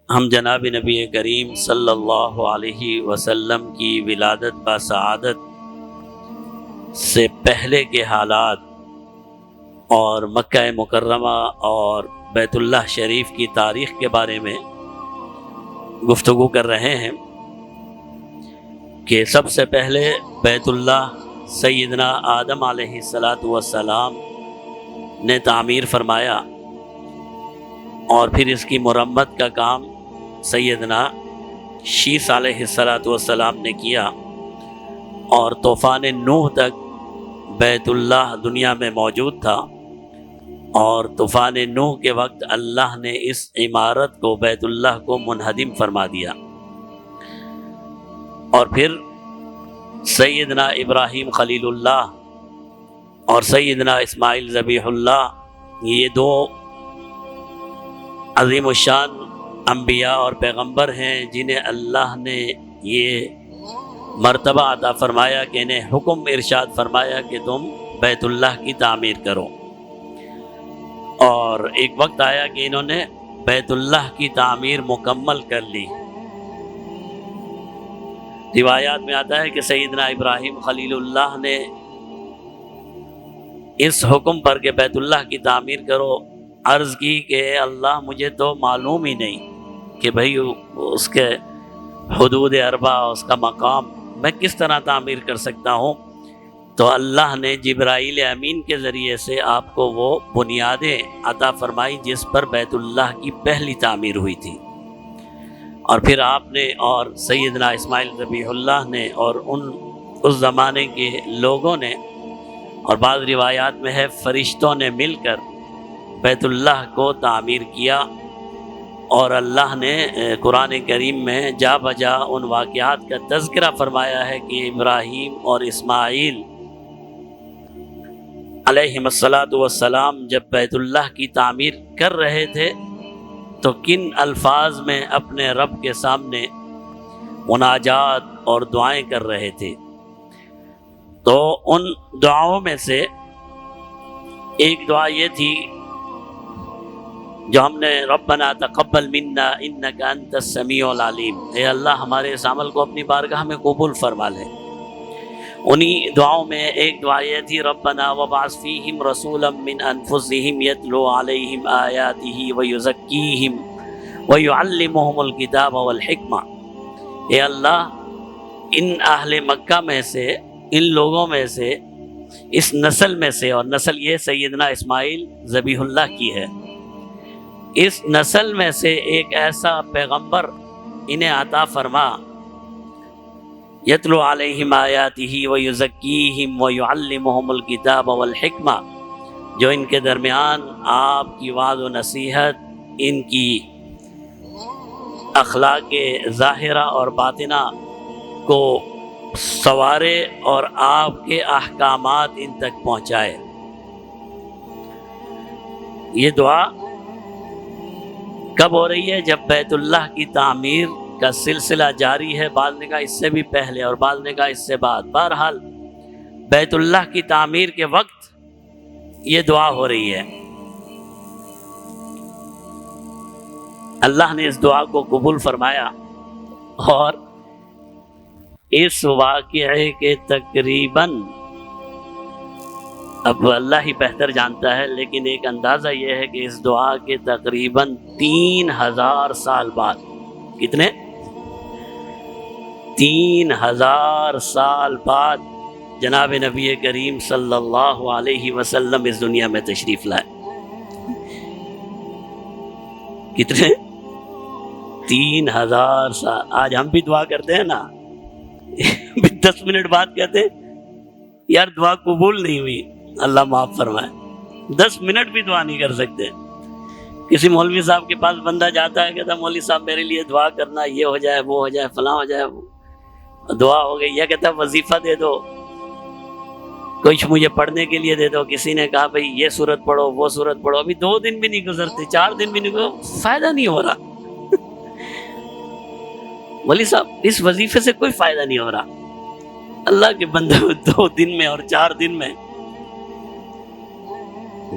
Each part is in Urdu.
ہم جناب نبی کریم صلی اللہ علیہ وسلم کی ولادت بسعادت سے پہلے کے حالات اور مکہ مکرمہ اور بیت اللہ شریف کی تاریخ کے بارے میں گفتگو کر رہے ہیں کہ سب سے پہلے بیت اللہ سیدنا آدم علیہ السلام نے تعمیر فرمایا اور پھر اس کی مرمت کا کام سیدنا شیث علیہ السلام نے کیا اور طوفان نوح تک بیت اللہ دنیا میں موجود تھا، اور طوفان نوح کے وقت اللہ نے اس عمارت کو بیت اللہ کو منہدم فرما دیا۔ اور پھر سیدنا ابراہیم خلیل اللہ اور سیدنا اسماعیل ذبیح اللہ، یہ دو عظیم الشان انبیاء اور پیغمبر ہیں جنہیں اللہ نے یہ مرتبہ عطا فرمایا کہ انہیں حکم ارشاد فرمایا کہ تم بیت اللہ کی تعمیر کرو، اور ایک وقت آیا کہ انہوں نے بیت اللہ کی تعمیر مکمل کر لی۔ روایات میں آتا ہے کہ سیدنا ابراہیم خلیل اللہ نے اس حکم پر کہ بیت اللہ کی تعمیر کرو عرض کی کہ اللہ مجھے تو معلوم ہی نہیں کہ بھئی اس کے حدود اربع، اس کا مقام میں کس طرح تعمیر کر سکتا ہوں۔ تو اللہ نے جبرائیل امین کے ذریعے سے آپ کو وہ بنیادیں عطا فرمائی جس پر بیت اللہ کی پہلی تعمیر ہوئی تھی، اور پھر آپ نے اور سیدنا اسماعیل ذبیح اللہ نے اور اس زمانے کے لوگوں نے، اور بعض روایات میں ہے فرشتوں نے مل کر بیت اللہ کو تعمیر کیا، اور اللہ نے قرآن کریم میں جا بجا ان واقعات کا تذکرہ فرمایا ہے کہ ابراہیم اور اسماعیل علیہم السلام جب بیت اللہ کی تعمیر کر رہے تھے تو کن الفاظ میں اپنے رب کے سامنے مناجات اور دعائیں کر رہے تھے۔ تو ان دعاؤں میں سے ایک دعا یہ تھی جو ہم نے ربنا تقبل منا انک انت السمیع العلیم، اے اللہ ہمارے اس عمل کو اپنی بارگاہ میں قبول فرما لے۔ انہی دعاؤں میں ایک دعا یہ تھی ربنا وابعث فیہم رسولا من انفسہم یتلو علیہم آیاتہ ویزکیہم ویعلمہم الکتاب والحکمہ، اے اللہ ان اہل مکہ میں سے، ان لوگوں میں سے، اس نسل میں سے، اور نسل یہ سیدنا اسماعیل ذبیح اللہ کی ہے، اس نسل میں سے ایک ایسا پیغمبر انہیں عطا فرما یتلو علیہم آیاتہ ویزکیہم ویعلمہم الکتاب والحکمہ، جو ان کے درمیان آپ کی وعظ و نصیحت، ان کی اخلاق ظاہرہ اور باطنہ کو سنوارے اور آپ کے احکامات ان تک پہنچائے۔ یہ دعا کب ہو رہی ہے؟ جب بیت اللہ کی تعمیر کا سلسلہ جاری ہے، بعض نے کہا اس سے بھی پہلے اور بعض نے کہا اس سے بعد، بہرحال بیت اللہ کی تعمیر کے وقت یہ دعا ہو رہی ہے۔ اللہ نے اس دعا کو قبول فرمایا، اور اس واقعے کے تقریباً، اب اللہ ہی بہتر جانتا ہے، لیکن ایک اندازہ یہ ہے کہ اس دعا کے تقریباً 3000 سال بعد، کتنے؟ 3000 سال بعد جناب نبی کریم صلی اللہ علیہ وسلم اس دنیا میں تشریف لائے۔ کتنے؟ 3000 سال۔ آج ہم بھی دعا کرتے ہیں نا 10 منٹ بعد کہتے ہیں یار دعا قبول نہیں ہوئی، اللہ معاف فرمائے۔ 10 منٹ بھی دعا نہیں کر سکتے۔ کسی مولوی صاحب کے پاس بندہ جاتا ہے، کہتا ہے مولوی صاحب میرے لیے دعا کرنا، یہ ہو جائے وہ ہو جائے فلاں ہو جائے، دعا ہو گئی، یا کہتا ہے وظیفہ دے دو، کچھ مجھے پڑھنے کے لیے دے دو۔ کسی نے کہا بھئی یہ سورت پڑھو وہ سورت پڑھو، ابھی 2 دن بھی نہیں گزرتے، 4 دن بھی نہیں گزرتے، فائدہ نہیں ہو رہا۔ مولوی صاحب اس وظیفے سے کوئی فائدہ نہیں ہو رہا۔ اللہ کے بندے 2 دن میں اور 4 دن میں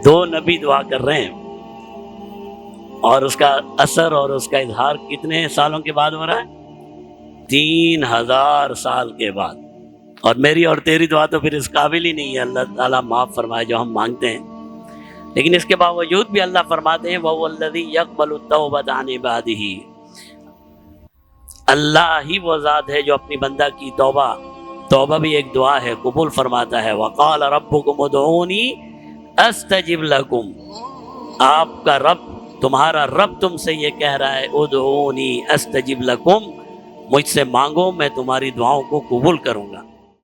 2 نبی دعا کر رہے ہیں۔ اور اس کا اثر اور اس کا اظہار کتنے سالوں کے بعد ہو رہا ہے؟ 3000 سال کے بعد. اور میری اور تیری دعا تو پھر اس قابل ہی نہیں ہے اللہ تعالیٰ معاف فرمائے جو ہم مانگتے ہیں. لیکن اس کے باوجود بھی اللہ فرماتے ہیں وَهُوَ الَّذِي يَقْبَلُ التَّوْبَةَ عَنْ عِبَادِهِ. اللہ ہی وہ ذات ہے جو اپنی بندہ کی توبہ بھی ایک دعا ہے، قبول فرماتا ہے. وَقَالَ رَبُّكُمُ ادْعُونِي أَسْتَجِبْ لَكُمْ. آپ کا رب، تمہارا رب تم سے یہ کہہ رہا ہے ادعونی استجب لکم، مجھ سے مانگو میں تمہاری دعاؤں کو قبول کروں گا.